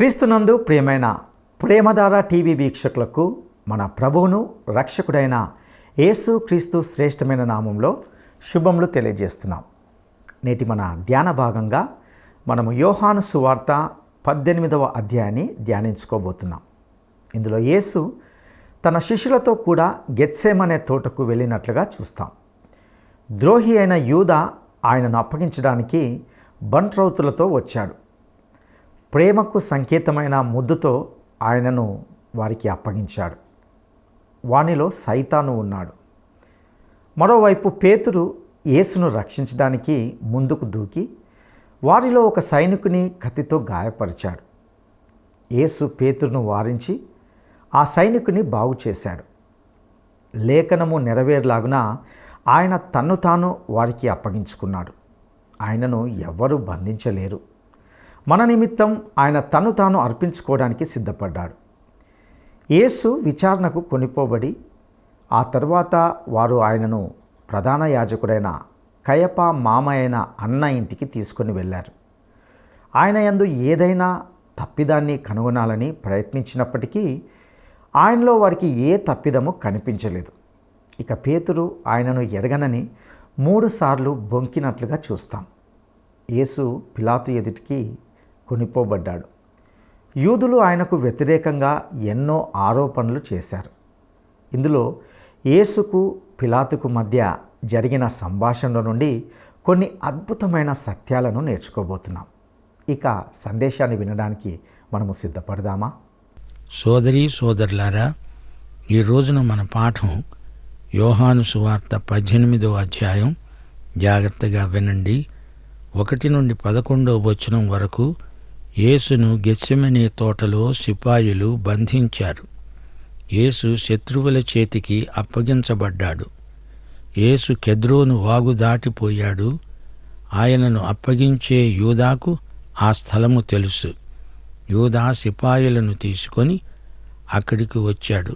క్రీస్తునందు ప్రియమైన ప్రేమధార టీవీ వీక్షకులకు మన ప్రభువును రక్షకుడైన యేసు క్రీస్తు శ్రేష్టమైన నామంలో శుభములు తెలియజేస్తున్నాం. నేటి మన ధ్యాన భాగంగా మనము యోహాను సువార్త 18వ అధ్యాయాన్ని ధ్యానించుకోబోతున్నాం. ఇందులో యేసు తన శిష్యులతో కూడా గెత్సేమనే తోటకు వెళ్ళినట్లుగా చూస్తాం. ద్రోహి అయిన యూదా ఆయనను అప్పగించడానికి బంట్రౌతులతో వచ్చాడు. ప్రేమకు సంకేతమైన ముద్దుతో ఆయనను వారికి అప్పగించాడు. వానిలో సైతాను ఉన్నాడు. మరోవైపు పేతురు యేసును రక్షించడానికి ముందుకు దూకి వారిలో ఒక సైనికుని కత్తితో గాయపరిచాడు. యేసు పేతురును వారించి ఆ సైనికుని బాగు చేశాడు. లేఖనము నెరవేరులాగున ఆయన తన్ను తాను వారికి అప్పగించుకున్నాడు. ఆయనను ఎవ్వరూ బంధించలేరు. మన నిమిత్తం ఆయన తన్ను తాను అర్పించుకోవడానికి సిద్ధపడ్డాడు. యేసు విచారణకు కొనిపోబడి ఆ తర్వాత వారు ఆయనను ప్రధాన యాజకుడైన కయప మామ అయిన అన్న ఇంటికి తీసుకొని వెళ్ళారు. ఆయన యందు ఏదైనా తప్పిదాన్ని కనుగొనాలని ప్రయత్నించినప్పటికీ ఆయనలో వారికి ఏ తప్పిదము కనిపించలేదు. ఇక పేతురు ఆయనను ఎరగనని 3 సార్లు బొంకినట్లుగా చూస్తాం. యేసు పిలాతు ఎదుటికి కొనిపోబడ్డాడు. యూదులు ఆయనకు వ్యతిరేకంగా ఎన్నో ఆరోపణలు చేశారు. ఇందులో యేసుకు పిలాతుకు మధ్య జరిగిన సంభాషణల నుండి కొన్ని అద్భుతమైన సత్యాలను నేర్చుకోబోతున్నాం. ఇక సందేశాన్ని వినడానికి మనము సిద్ధపడదామా? సోదరీ సోదరులారా, ఈ రోజున మన పాఠం యోహాను సువార్త 18వ అధ్యాయం. జాగ్రత్తగా వినండి. 1 నుండి 11వ వచనం వరకు యేసును గెత్సెమనే తోటలో సిపాయిలు బంధించారు. యేసు శత్రువుల చేతికి అప్పగించబడ్డాడు. యేసు కెద్రోను వాగు దాటిపోయాడు. ఆయనను అప్పగించే యూదాకు ఆ స్థలము తెలుసు. యూదా సిపాయిలను తీసుకొని అక్కడికి వచ్చాడు.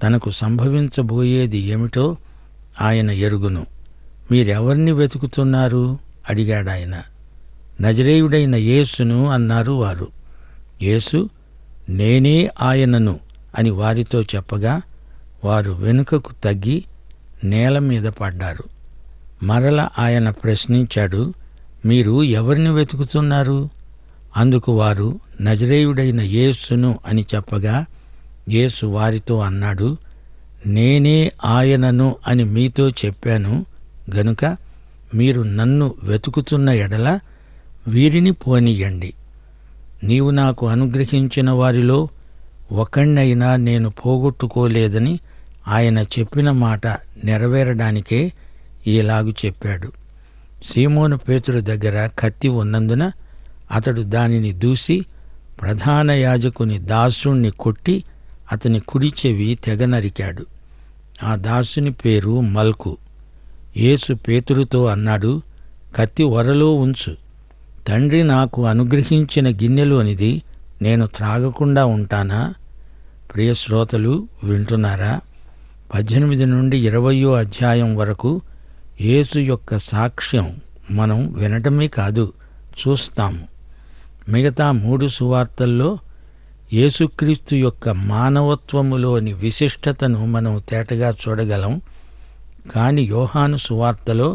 తనకు సంభవించబోయేది ఏమిటో ఆయన ఎరుగును. మీరెవర్ని వెతుకుతున్నారు అడిగాడాయన. నజరేయుడైన యేసును అన్నారు వారు. యేసు నేనే ఆయనను అని వారితో చెప్పగా వారు వెనుకకు తగ్గి నేల మీద పడ్డారు. మరల ఆయన ప్రశ్నించాడు, మీరు ఎవరిని వెతుకుతున్నారు? అందుకు వారు నజరేయుడైన యేసును అని చెప్పగా యేసు వారితో అన్నాడు, నేనే ఆయనను అని మీతో చెప్పాను గనుక మీరు నన్ను వెతుకుతున్న ఎడల వీరిని పోనీయండి. నీవు నాకు అనుగ్రహించిన వారిలో ఒకణ్ణైనా నేను పోగొట్టుకోలేదని ఆయన చెప్పిన మాట నెరవేరడానికే ఈలాగు చెప్పాడు. సీమోను పేతురు దగ్గర కత్తి ఉన్నందున అతడు దానిని దూసి ప్రధాన యాజకుని దాసుణ్ణి కొట్టి అతని కుడి చెవి తెగ నరికాడు. ఆ దాసుని పేరు మల్కు. యేసు పేతురుతో అన్నాడు, కత్తి ఒరలో ఉంచు. తండ్రి నాకు అనుగ్రహించిన గిన్నెలోనిది నేను త్రాగకుండా ఉంటానా? ప్రియ శ్రోతలు, వింటున్నారా? 18 నుండి 20వ అధ్యాయం వరకు యేసు యొక్క సాక్ష్యం మనం వినటమే కాదు, చూస్తాము. మిగతా 3 సువార్తల్లో యేసుక్రీస్తు యొక్క మానవత్వములోని విశిష్టతను మనం తేటగా చూడగలం. కాని యోహాను సువార్తలో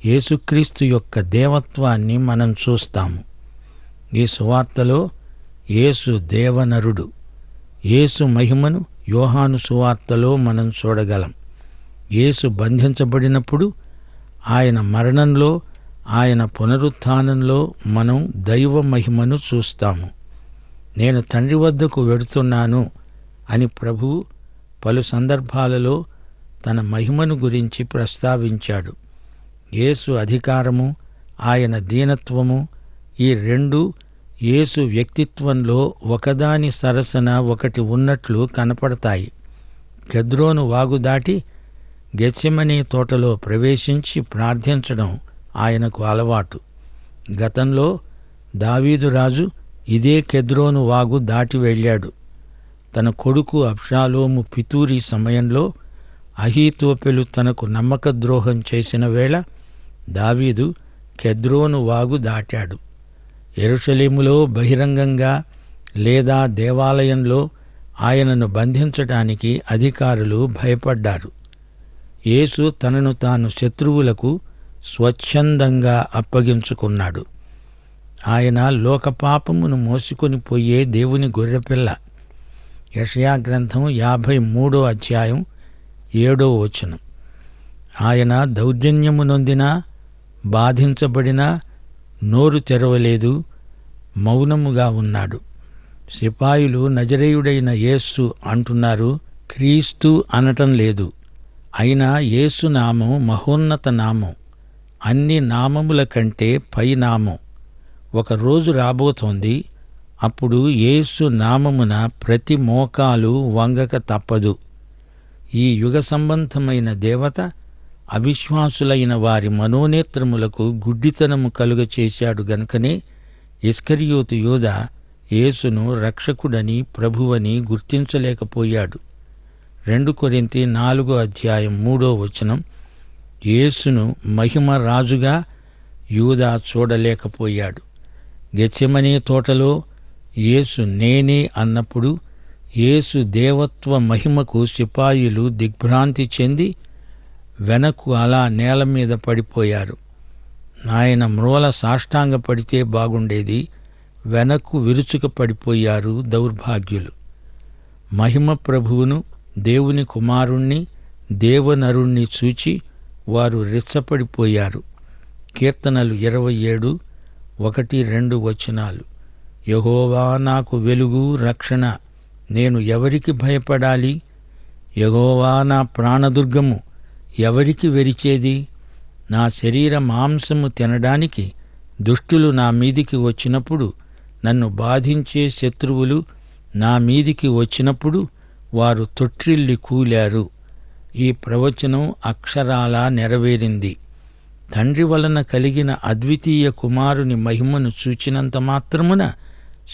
యేసుక్రీస్తు యొక్క దేవత్వాన్ని మనం చూస్తాము. ఈ సువార్తలో యేసు దేవనరుడు. యేసు మహిమను యోహాను సువార్తలో మనం చూడగలం. యేసు బంధించబడినప్పుడు, ఆయన మరణంలో, ఆయన పునరుత్థానంలో మనం దైవ మహిమను చూస్తాము. నేను తండ్రి వద్దకు వెడుతున్నాను అని ప్రభువు పలు సందర్భాలలో తన మహిమను గురించి ప్రస్తావించాడు. యేసు అధికారము, ఆయన దీనత్వము, ఈ రెండూ యేసు వ్యక్తిత్వంలో ఒకదాని సరసన ఒకటి ఉన్నట్లు కనపడతాయి. కెద్రోను వాగు దాటి గెత్సెమనే తోటలో ప్రవేశించి ప్రార్థించడం ఆయనకు అలవాటు. గతంలో దావీదు రాజు ఇదే కెద్రోను వాగు దాటి వెళ్ళాడు. తన కొడుకు అబ్షాలోము పితూరి సమయంలో అహీతోపెలు తనకు నమ్మకద్రోహం చేసిన వేళ దావీదు కెద్రోను వాగు దాటాడు. యెరూషలేములో బహిరంగంగా లేదా దేవాలయంలో ఆయనను బంధించడానికి అధికారులు భయపడ్డారు. యేసు తనను తాను శత్రువులకు స్వచ్ఛందంగా అప్పగించుకున్నాడు. ఆయన లోకపాపమును మోసుకొని పోయే దేవుని గొర్రెపిల్ల. యెషయా గ్రంథం 53వ అధ్యాయం 7వ వచనం. ఆయన దౌర్జన్యము నొందినా, బాధించబడినా నోరు తెరవలేదు, మౌనముగా ఉన్నాడు. సిపాయిలు నజరేయుడైన యేసు అంటున్నారు, క్రీస్తు అనటం లేదు. అయినా యేసు నామం మహోన్నత నామం, అన్ని నామముల కంటే పై నామం. ఒక రోజు రాబోతోంది, అప్పుడు యేసు నామమున ప్రతి మోకాలు వంగక తప్పదు. ఈ యుగ సంబంధమైన దేవత అవిశ్వాసులైన వారి మనోనేత్రములకు గుడ్డితనము కలుగచేశాడు గనుకనే ఇస్కరియోతు యూదా యేసును రక్షకుడని, ప్రభువని గుర్తించలేకపోయాడు. 2 కొరింథీ 4వ అధ్యాయం 3వ వచనం. యేసును మహిమ రాజుగా యూదా చూడలేకపోయాడు. గెత్సెమనే తోటలో యేసు నేనే అన్నప్పుడు యేసు దేవత్వ మహిమకు సిపాయిలు దిగ్భ్రాంతి చెంది వెనక్కు అలా నేల మీద పడిపోయారు. ఆయన మ్రోల సాష్టాంగ పడితే బాగుండేది, వెనక్కు విరుచుక పడిపోయారు దౌర్భాగ్యులు. మహిమ ప్రభువును, దేవుని కుమారుణ్ణి, దేవనరుణ్ణి చూచి వారు రెచ్చపడిపోయారు. కీర్తనలు 27, 1-2 వచనాలు. యెహోవా నాకు వెలుగు, రక్షణ, నేను ఎవరికి భయపడాలి? యెహోవా నా ప్రాణదుర్గము, ఎవరికి వెరిచేది? నా శరీర మాంసము తినడానికి దుష్టులు నా మీదికి వచ్చినప్పుడు, నన్ను బాధించే శత్రువులు నా మీదికి వచ్చినప్పుడు వారు తొట్రిల్లి కూలారు. ఈ ప్రవచనం అక్షరాలా నెరవేరింది. తండ్రి వలన కలిగిన అద్వితీయ కుమారుని మహిమను చూచినంత మాత్రమున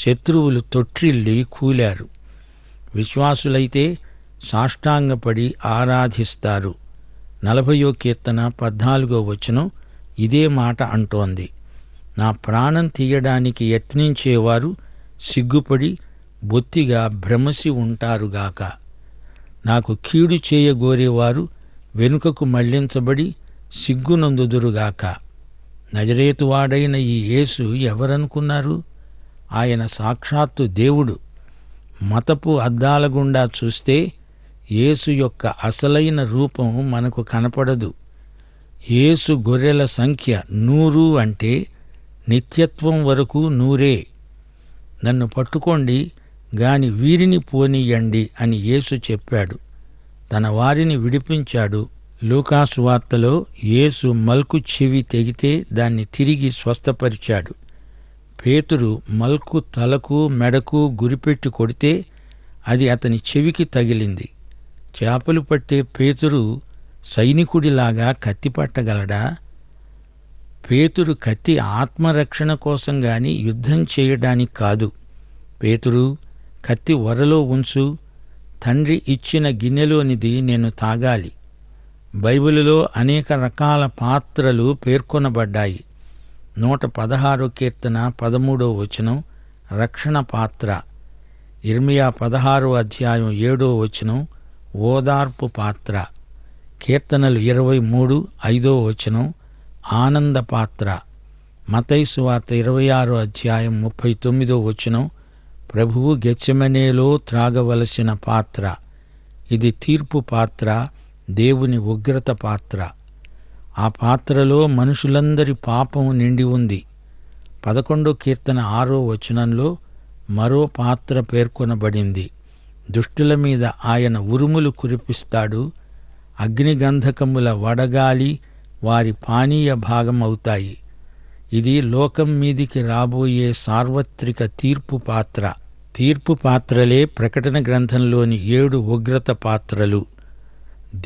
శత్రువులు తొట్రిల్లి కూలారు. విశ్వాసులైతే సాష్టాంగపడి ఆరాధిస్తారు. 40వ కీర్తన 14వ వచనం ఇదే మాట అంటోంది. నా ప్రాణం తీయడానికి యత్నించేవారు సిగ్గుపడి బొత్తిగా భ్రమసి ఉంటారుగాక. నాకు కీడు చేయగోరేవారు వెనుకకు మళ్లించబడి సిగ్గునందుదురుగాక. నజరేతువాడైన ఈ యేసు ఎవరనుకున్నారు? ఆయన సాక్షాత్తు దేవుడు. మతపు అద్దాల గుండా చూస్తే యేసు యొక్క అసలైన రూపం మనకు కనపడదు. యేసు గొర్రెల సంఖ్య 100 అంటే నిత్యత్వం వరకు 100. నన్ను పట్టుకోండి గాని వీరిని పోనీయండి అని యేసు చెప్పాడు. తన వారిని విడిపించాడు. లూకాసు వార్తలో యేసు మల్కు చెవి తెగితే దాన్ని తిరిగి స్వస్థపరిచాడు. పేతురు మల్కు తలకు మెడకు గురిపెట్టి కొడితే అది అతని చెవికి తగిలింది. చేపలు పట్టే పేతురు సైనికుడిలాగా కత్తి పట్టగలడా? పేతురు కత్తి ఆత్మరక్షణ కోసం గాని యుద్ధం చేయడానికి కాదు. పేతురు, కత్తి వరలో ఉంచు, తండ్రి ఇచ్చిన గిన్నెలోనిది నేను తాగాలి. బైబిలులో అనేక రకాల పాత్రలు పేర్కొనబడ్డాయి. 116వ కీర్తన 13వ వచనం రక్షణ పాత్ర. ఇర్మియా 16వ అధ్యాయం 7వ వచనం ఓదార్పు పాత్ర. కీర్తనలు 23, 5వ వచనం ఆనంద పాత్ర. మత్తయి సువార్త 26వ అధ్యాయం 39వ వచనం ప్రభువు గెత్సెమనేలో త్రాగవలసిన పాత్ర. ఇది తీర్పు పాత్ర, దేవుని ఉగ్రత పాత్ర. ఆ పాత్రలో మనుషులందరి పాపం నిండి ఉంది. 11వ కీర్తన 6వ వచనంలో మరో పాత్ర పేర్కొనబడింది. దుష్టుల మీద ఆయన ఉరుములు కురిపిస్తాడు. అగ్నిగంధకముల వడగాలి వారి పానీయ భాగమవుతాయి. ఇది లోకం మీదికి రాబోయే సార్వత్రిక తీర్పు పాత్ర. తీర్పు పాత్రలే ప్రకటన గ్రంథంలోని 7 ఉగ్రత పాత్రలు.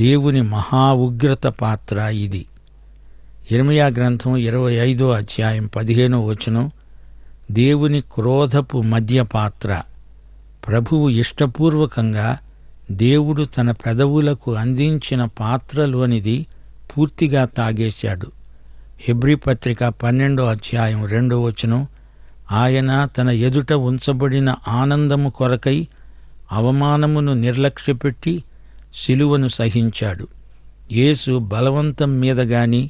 దేవుని మహా ఉగ్రత పాత్ర ఇది. ఇర్మియా గ్రంథం 25వ అధ్యాయం 15వ వచనం దేవుని క్రోధపు మద్య పాత్ర. ప్రభువు ఇష్టపూర్వకంగా దేవుడు తన పెదవులకు అందించిన పాత్రలోనిది పూర్తిగా తాగేశాడు. హెబ్రీ పత్రిక 12వ అధ్యాయం 2వ వచనం, ఆయన తన ఎదుట ఉంచబడిన ఆనందము కొరకై అవమానమును నిర్లక్ష్యపెట్టి శిలువను సహించాడు. యేసు బలవంతం మీద గాని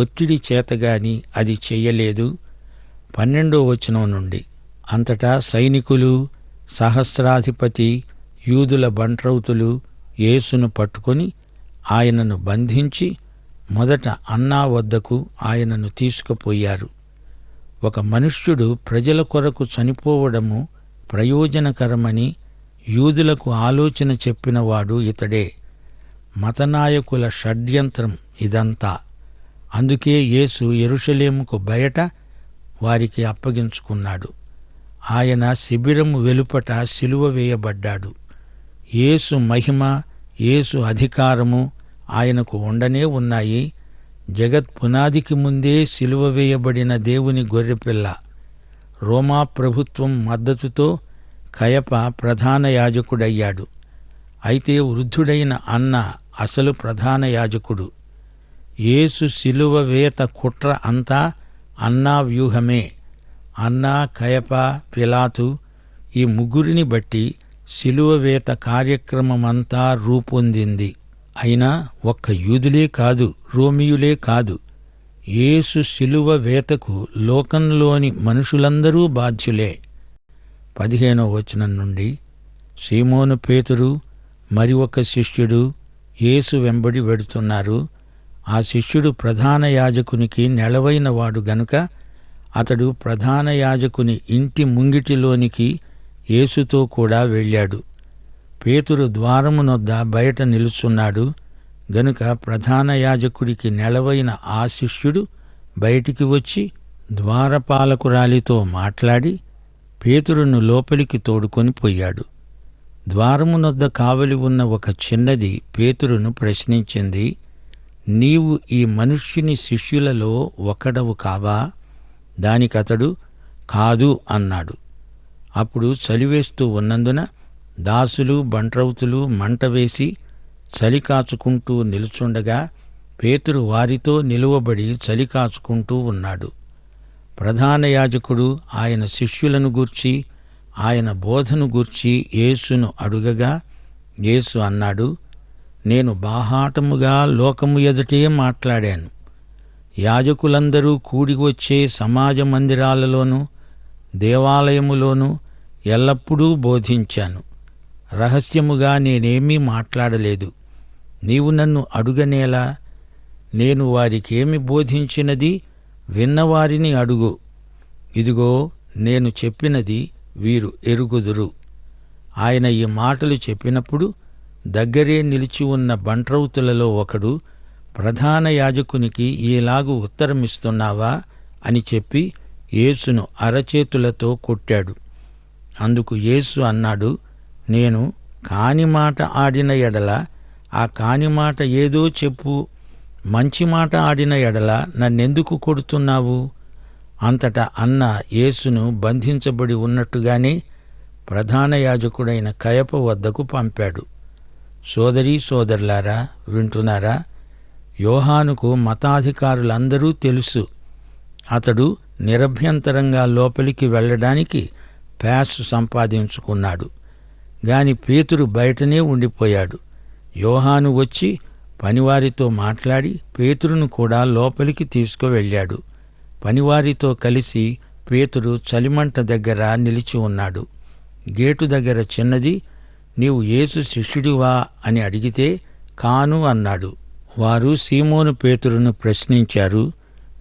ఒత్తిడి చేతగాని అది చెయ్యలేదు. 12వ వచనం నుండి, అంతటా సైనికులు, సహస్రాధిపతి, యూదుల బంట్రౌతులు యేసును పట్టుకొని ఆయనను బంధించి మొదట అన్నా వద్దకు ఆయనను తీసుకుపోయారు. ఒక మనుష్యుడు ప్రజల కొరకు చనిపోవడము ప్రయోజనకరమని యూదులకు ఆలోచన చెప్పినవాడు ఇతడే. మతనాయకుల షడ్యంత్రం ఇదంతా. అందుకే యేసు యెరూషలేముకు బయట వారికి అప్పగించుకున్నాడు. ఆయన శిబిరము వెలుపట సిలువ వేయబడ్డాడు. యేసు మహిమ, యేసు అధికారము ఆయనకు ఉండనే ఉన్నాయి. జగత్ పునాదికి ముందే సిలువ వేయబడిన దేవుని గొర్రెపిల్ల. రోమా ప్రభుత్వం మద్దతుతో కయప ప్రధాన యాజకుడయ్యాడు. అయితే వృద్ధుడైన అన్న అసలు ప్రధాన యాజకుడు. యేసు సిలువ వేత కుట్ర అంతా అన్నా వ్యూహమే. అన్నా, కయప, పిలాతు ఈ ముగ్గురిని బట్టి సిలువ వేత కార్యక్రమమంతా రూపొందింది. అయినా ఒక్క యూదులే కాదు, రోమియులే కాదు, యేసు సిలువ వేతకు లోకంలోని మనుషులందరూ బాధ్యులే. 15వ వచనం నుండి, సీమోను పేతురు మరి ఒక శిష్యుడు యేసు వెంబడి వెడుతున్నారు. ఆ శిష్యుడు ప్రధాన యాజకునికి నెలవైనవాడు గనుక అతడు ప్రధాన యాజకుని ఇంటి ముంగిటిలోనికి యేసుతో కూడా వెళ్ళాడు. పేతురు ద్వారమునొద్ద బయట నిలుచున్నాడు గనుక ప్రధాన యాజకుడికి నెలవైన ఆ శిష్యుడు బయటికి వచ్చి ద్వారపాలకురాలితో మాట్లాడి పేతురును లోపలికి తోడుకొని పోయాడు. ద్వారమునొద్ద కావలి ఉన్న ఒక చిన్నది పేతురును ప్రశ్నించింది, నీవు ఈ మనుష్యుని శిష్యులలో ఒకడవు కావా? దానికతడు కాదు అన్నాడు. అప్పుడు చలివేస్తూ ఉన్నందున దాసులు, బంట్రౌతులు మంట వేసి చలి కాచుకుంటూ నిలుచుండగా పేతురు వారితో నిలువబడి చలి కాచుకుంటూ ఉన్నాడు. ప్రధాన యాజకుడు ఆయన శిష్యులను గూర్చి, ఆయన బోధను గూర్చి యేసును అడుగగా యేసు అన్నాడు, నేను బాహాటముగా లోకము ఎదుటే మాట్లాడాను. యాజకులందరూ కూడి వచ్చే సమాజ మందిరాలలోనూ దేవాలయములోనూ ఎల్లప్పుడూ బోధించాను. రహస్యముగా నేనేమీ మాట్లాడలేదు. నీవు నన్ను అడుగనేలా? నేను వారికేమి బోధించినది విన్నవారిని అడుగు. ఇదిగో నేను చెప్పినది వీరు ఎరుగుదురు. ఆయన ఈ మాటలు చెప్పినప్పుడు దగ్గరే నిలిచి ఉన్న బంట్రౌతులలో ఒకడు, ప్రధాన యాజకునికి ఈలాగు ఉత్తరమిస్తున్నావా అని చెప్పి యేసును అరచేతులతో కొట్టాడు. అందుకు యేసు అన్నాడు, నేను కాని మాట ఆడిన ఎడల ఆ కాని మాట ఏదో చెప్పు. మంచి మాట ఆడిన ఎడల నన్నెందుకు కొడుతున్నావు? అంతటా అన్న యేసును బంధించబడి ఉన్నట్టుగానే ప్రధాన యాజకుడైన కయప వద్దకు పంపాడు. సోదరీ సోదరులారా, వింటున్నారా? యోహానుకు మతాధికారులందరూ తెలుసు. అతడు నిరభ్యంతరంగా లోపలికి వెళ్ళడానికి పాస్ సంపాదించుకున్నాడు. గాని పేతురు బయటనే ఉండిపోయాడు. యోహాను వచ్చి పనివారితో మాట్లాడి పేతురును కూడా లోపలికి తీసుకువెళ్ళాడు. పనివారితో కలిసి పేతురు చలిమంట దగ్గర నిలిచి ఉన్నాడు. గేటు దగ్గర చిన్నది, నీవు యేసు శిష్యుడివా అని అడిగితే కాను అన్నాడు. వారు సీమోను పేతురును ప్రశ్నించారు,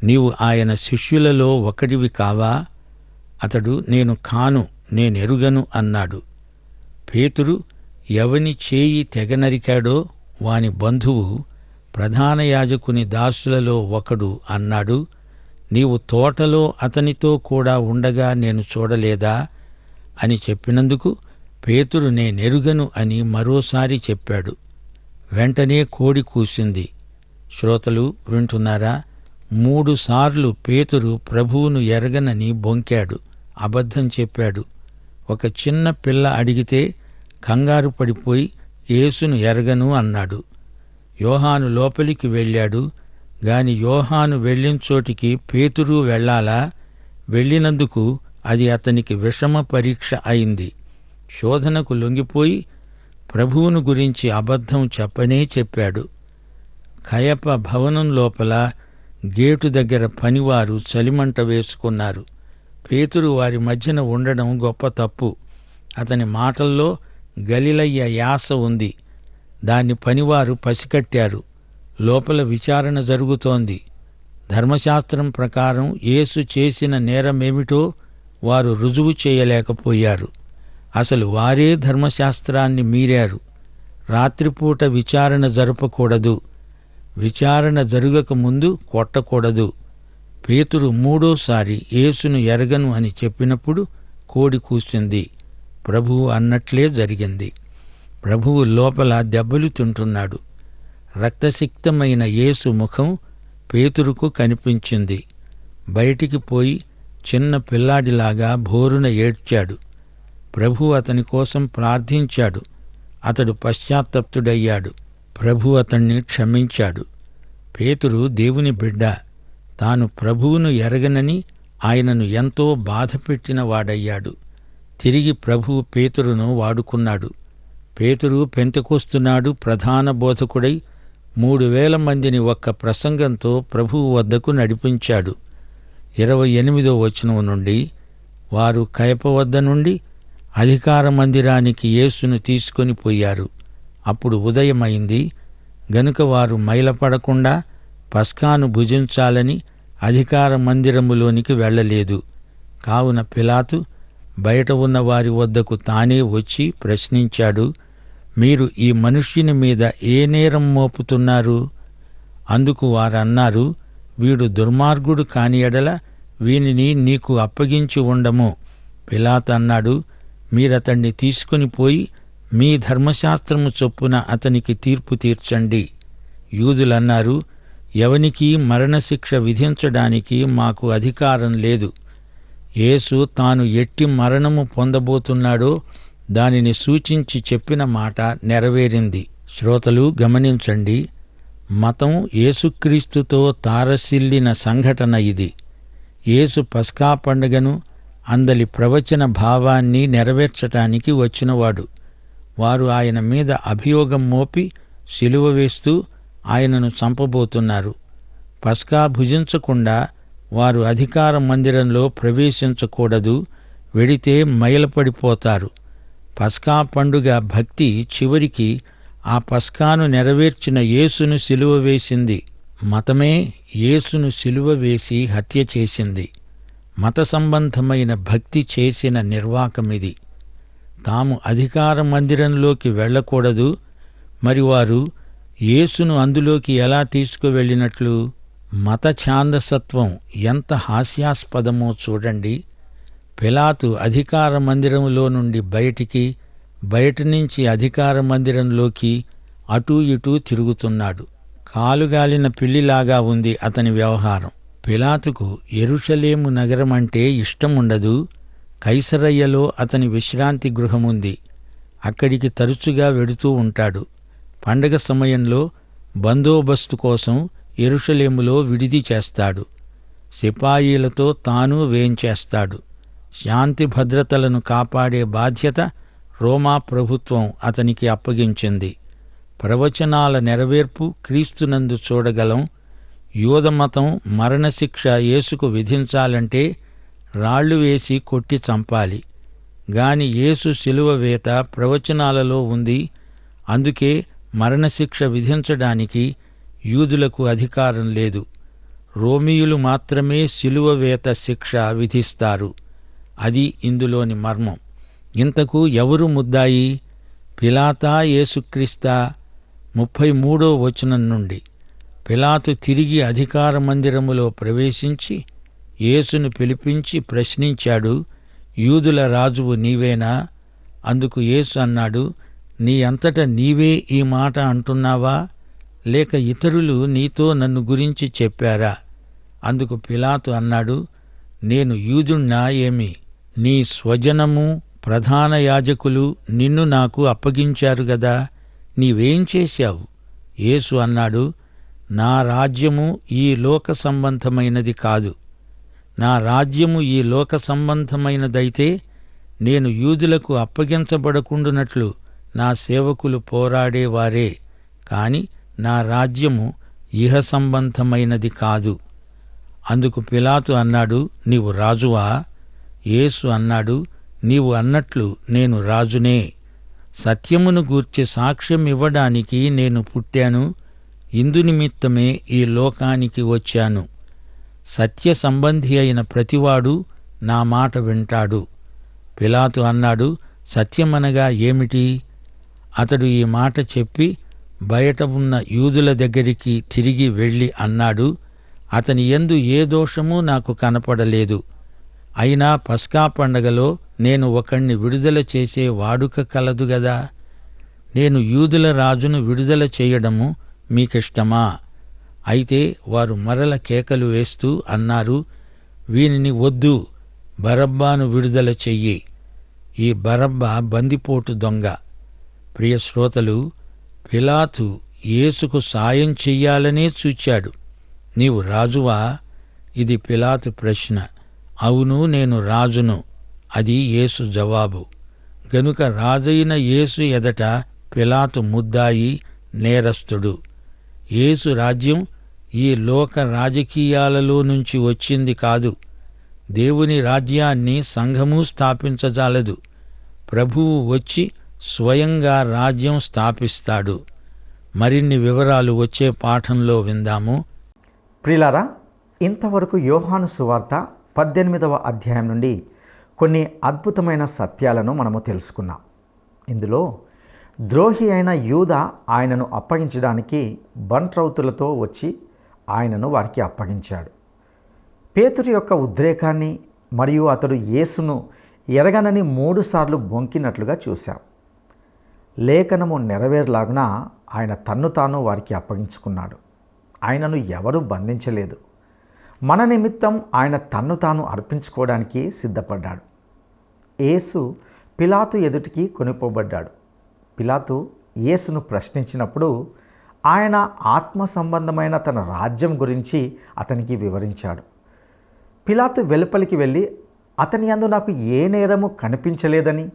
నీవు ఆయన శిష్యులలో ఒకడివి కావా? అతడు నేను కాను, నేనెరుగను అన్నాడు. పేతురు ఎవని చేయి తెగనరికాడో వాని బంధువు ప్రధాన యాజకుని దాసులలో ఒకడు అన్నాడు, నీవు తోటలో అతనితో కూడా ఉండగా నేను చూడలేదా అని చెప్పినందుకు పేతురు నేనెరుగను అని మరోసారి చెప్పాడు. వెంటనే కోడి కూసింది. శ్రోతలు వింటున్నారా? 3 సార్లు పేతురు ప్రభువును ఎరగనని బొంకాడు, అబద్ధం చెప్పాడు. ఒక చిన్న పిల్ల అడిగితే కంగారు పడిపోయి యేసును ఎరగను అన్నాడు. యోహాను లోపలికి వెళ్ళాడు. గాని యోహాను వెళ్ళిన చోటికి పేతురు వెళ్ళాలా? వెళ్ళినందుకు అది అతనికి విషమ పరీక్ష అయింది. శోధనకు లొంగిపోయి ప్రభువును గురించి అబద్ధం చెప్పనే చెప్పాడు. కయప భవనం లోపల గేటు దగ్గర పనివారు చలిమంట వేసుకున్నారు. పేతురు వారి మధ్యన ఉండడం గొప్ప తప్పు. అతని మాటల్లో గలిలయ్య యాస ఉంది. దాన్ని పనివారు పసికట్టారు. లోపల విచారణ జరుగుతోంది. ధర్మశాస్త్రం ప్రకారం యేసు చేసిన నేరమేమిటో వారు రుజువు చేయలేకపోయారు. అసలు వారే ధర్మశాస్త్రాన్ని మీరారు. రాత్రిపూట విచారణ జరపకూడదు. విచారణ జరగకముందు కొట్టకూడదు. పేతురు మూడోసారి యేసును ఎరగను అని చెప్పినప్పుడు కోడి కూసింది. ప్రభువు అన్నట్లే జరిగింది. ప్రభువు లోపల దెబ్బలు తింటున్నాడు. రక్తసిక్తమైన యేసు ముఖం పేతురుకు కనిపించింది. బయటికి పోయి చిన్న పిల్లాడిలాగా భోరున ఏడ్చాడు. ప్రభు అతని కోసం ప్రార్థించాడు. అతడు పశ్చాత్తప్తుడయ్యాడు. ప్రభు అతణ్ణి క్షమించాడు. పేతురు దేవుని బిడ్డ. తాను ప్రభువును ఎరగనని ఆయనను ఎంతో బాధపెట్టిన వాడయ్యాడు. తిరిగి ప్రభువు పేతురును వాడుకున్నాడు. పేతురు పెంతెకొస్తున్నాడు ప్రధాన బోధకుడై 3000 మందిని ఒక్క ప్రసంగంతో ప్రభువు వద్దకు నడిపించాడు. 28వ వచనం నుండి, వారు కయప వద్ద నుండి అధికార మందిరానికి యేసును తీసుకొని పోయారు. అప్పుడు ఉదయమైంది గనుక వారు మైలపడకుండా పస్కాను భుజించాలని అధికార మందిరములోనికి వెళ్ళలేదు. కావున పిలాతు బయట ఉన్న వారి వద్దకు తానే వచ్చి ప్రశ్నించాడు, మీరు ఈ మనుష్యుని మీద ఏ నేరం మోపుతున్నారు? అందుకు వారన్నారు, వీడు దుర్మార్గుడు కాని ఎడల వీనిని నీకు అప్పగించి ఉండము. పిలాతు అన్నాడు, మీరతణ్ణి తీసుకుని పోయి మీ ధర్మశాస్త్రము చొప్పున అతనికి తీర్పు తీర్చండి. యూదులన్నారు, ఎవనికీ మరణశిక్ష విధించడానికి మాకు అధికారం లేదు. యేసు తాను ఎట్టి మరణము పొందబోతున్నాడో దానిని సూచించి చెప్పిన మాట నెరవేరింది. శ్రోతలు గమనించండి. మతం యేసుక్రీస్తుతో తారసిల్లిన సంఘటన ఇది. యేసు పస్కా పండుగను అందలి ప్రవచన భావాన్ని నెరవేర్చటానికి వచ్చినవాడు. వారు ఆయన మీద అభియోగం మోపి సిలువ వేస్తూ ఆయనను చంపబోతున్నారు. పస్కా భుజించకుండా వారు అధికార మందిరంలో ప్రవేశించకూడదు. వెడితే మైలపడిపోతారు. పస్కా పండుగ భక్తి చివరికి ఆ పస్కాను నెరవేర్చిన యేసును సిలువ వేసింది. మతమే యేసును సిలువ వేసి హత్య చేసింది. మత సంబంధమైన భక్తి చేసిన నిర్వాకమిది. తాము అధికార మందిరంలోకి వెళ్ళకూడదు. మరి వారు యేసును అందులోకి ఎలా తీసుకువెళ్ళినట్లు? మత ఛాందసత్వం ఎంత హాస్యాస్పదమో చూడండి. పిలాతు అధికార మందిరంలో నుండి బయటికి, బయట నుంచి అధికార మందిరంలోకి అటూ ఇటూ తిరుగుతున్నాడు. కాలుగాలిన పిల్లిలాగా ఉంది అతని వ్యవహారం. పిలాతుకు యెరూషలేము నగరమంటే ఇష్టముండదు. కైసరయ్యలో అతని విశ్రాంతి గృహముంది. అక్కడికి తరచుగా వెడుతూ ఉంటాడు. పండగ సమయంలో బందోబస్తు కోసం యెరూషలేములో విడిది చేస్తాడు. సిపాయిలతో తాను వేంచేస్తాడు. శాంతి భద్రతలను కాపాడే బాధ్యత రోమా ప్రభుత్వం అతనికి అప్పగించింది. ప్రవచనాల నెరవేర్పు క్రీస్తునందు చూడగలం. యూదమతం మరణశిక్ష యేసుకు విధించాలంటే రాళ్లు వేసి కొట్టి చంపాలి. గాని యేసు శిలువ వేత ప్రవచనాలలో ఉంది. అందుకే మరణశిక్ష విధించడానికి యూదులకు అధికారం లేదు. రోమీయులు మాత్రమే శిలువ వేత శిక్ష విధిస్తారు. అది ఇందులోని మర్మం. ఇంతకు ఎవరు ముద్దాయి? పిలాతా, యేసుక్రీస్తా? 33వ వచనం నుండి, పిలాతు తిరిగి అధికార మందిరములో ప్రవేశించి యేసును పిలిపించి ప్రశ్నించాడు, యూదుల రాజువు నీవేనా? అందుకు యేసు అన్నాడు, నీ అంతట నీవే ఈ మాట అంటున్నావా? లేక ఇతరులు నీతో నన్ను గురించి చెప్పారా? అందుకు పిలాతు అన్నాడు, నేను యూదుణ్ణా ఏమి? నీ స్వజనము ప్రధాన యాజకులు నిన్ను నాకు అప్పగించారు గదా, నీవేం చేశావు? యేసు అన్నాడు, నా రాజ్యము ఈ లోక సంబంధమైనది కాదు. నా రాజ్యము ఈ లోక సంబంధమైనదైతే నేను యూదులకు అప్పగించబడకుండునట్లు నా సేవకులు పోరాడేవారే, కాని నా రాజ్యము ఇహ సంబంధమైనది కాదు. అందుకు పిలాతు అన్నాడు, నీవు రాజువా? యేసు అన్నాడు, నీవు అన్నట్లు నేను రాజునే. సత్యమును గూర్చి సాక్ష్యం ఇవ్వడానికి నేను పుట్టాను. ఇందునిమిత్తమే ఈ లోకానికి వచ్చాను. సత్య సంబంధి అయిన ప్రతివాడు నా మాట వింటాడు. పిలాతు అన్నాడు, సత్యమనగా ఏమిటి? అతడు ఈ మాట చెప్పి బయట ఉన్న యూదుల దగ్గరికి తిరిగి వెళ్ళి అన్నాడు, అతని యందు ఏ దోషమూ నాకు కనపడలేదు. అయినా పస్కా పండగలో నేను ఒకణ్ణి విడుదల చేసే వాడుక కలదు గదా. నేను యూదుల రాజును విడుదల చేయడము మీకిష్టమా? అయితే వారు మరల కేకలు వేస్తూ అన్నారు, వీనిని వద్దు, బరబ్బాను విడుదల చెయ్యి. ఈ బరబ్బ బందిపోటు దొంగ. ప్రియ శ్రోతలు, పిలాతు యేసుకు సాయం చెయ్యాలనే చూచాడు. నీవు రాజువా? ఇది పిలాతు ప్రశ్న. అవును, నేను రాజును. అది యేసు జవాబు. గనుక రాజైన యేసు ఎదట పిలాతు ముద్దాయి, నేరస్తుడు. యేసు రాజ్యం ఈ లోక రాజకీయాలలో నుంచి వచ్చింది కాదు. దేవుని రాజ్యాన్ని సంఘము స్థాపించజాలదు. ప్రభువు వచ్చి స్వయంగా రాజ్యం స్థాపిస్తాడు. మరిన్ని వివరాలు వచ్చే పాఠంలో విందాము. ప్రియులారా, ఇంతవరకు యోహాను సువార్త 18వ అధ్యాయం నుండి కొన్ని అద్భుతమైన సత్యాలను మనము తెలుసుకున్నాం. ఇందులో ద్రోహి అయిన యూదా ఆయనను అప్పగించడానికి బంట్రౌతులతో వచ్చి ఆయనను వారికి అప్పగించాడు. పేతురు యొక్క ఉద్రేకాన్ని మరియు అతడు యేసును ఎరగనని 3 సార్లు బొంకినట్లుగా చూశాం. లేఖనము నెరవేరలాగున ఆయన తన్ను తాను వారికి అప్పగించుకున్నాడు. ఆయనను ఎవరూ బంధించలేదు. మన నిమిత్తం ఆయన తన్ను తాను అర్పించుకోవడానికి సిద్ధపడ్డాడు. యేసు పిలాతు ఎదుటికి కొనిపోబడ్డాడు. పిలాతు యేసును ప్రశ్నించినప్పుడు ఆయన ఆత్మ సంబంధమైన తన రాజ్యం గురించి అతనికి వివరించాడు. పిలాతు వెలుపలికి వెళ్ళి అతని యందు నాకు ఏ నేరము కనిపించలేదని,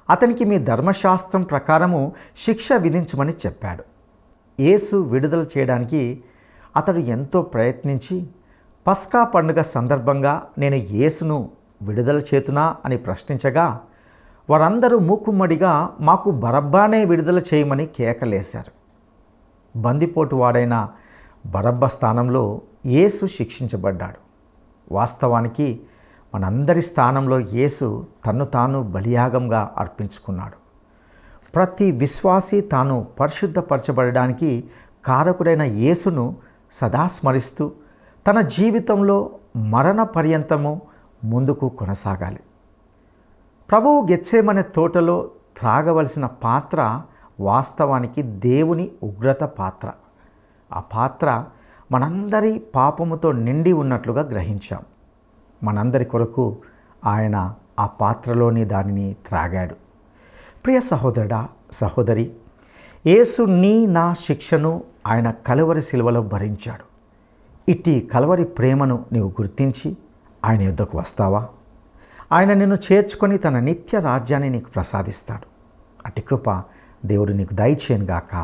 అతనికి మీ ధర్మశాస్త్రం ప్రకారము శిక్ష విధించమని చెప్పాడు. యేసు విడుదల చేయడానికి అతడు ఎంతో ప్రయత్నించి పస్కా పండుగ సందర్భంగా నేను యేసును విడుదల చేతునా అని ప్రశ్నించగా వారందరూ మూకుమ్మడిగా మాకు బరబ్బానే విడుదల చేయమని కేకలేశారు. బందిపోటు వాడైన బరబ్బ స్థానంలో యేసు శిక్షించబడ్డాడు. వాస్తవానికి మనందరి స్థానంలో యేసు తన్ను తాను బలియాగంగా అర్పించుకున్నాడు. ప్రతి విశ్వాసి తాను పరిశుద్ధపరచబడడానికి కారకుడైన యేసును సదా స్మరిస్తూ తన జీవితంలో మరణ పర్యంతము ముందుకు కొనసాగాలి. ప్రభువు గెత్సేమనే తోటలో త్రాగవలసిన పాత్ర వాస్తవానికి దేవుని ఉగ్రత పాత్ర. ఆ పాత్ర మనందరి పాపముతో నిండి ఉన్నట్లుగా గ్రహించాం. మనందరి కొరకు ఆయన ఆ పాత్రలోని దానిని త్రాగాడు. ప్రియ సహోదరుడా, సహోదరి, యేసు నా శిక్షను ఆయన కలువరి శిలువలో భరించాడు. ఇట్టి కలువరి ప్రేమను నీవు గుర్తించి ఆయన యుద్ధకు వస్తావా? ఆయన నిన్ను చేర్చుకొని తన నిత్య రాజ్యాన్ని నీకు ప్రసాదిస్తాడు. అట్టి కృప దేవుడు నీకు దయచేయనుగాక.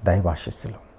దైవాశీస్సులు.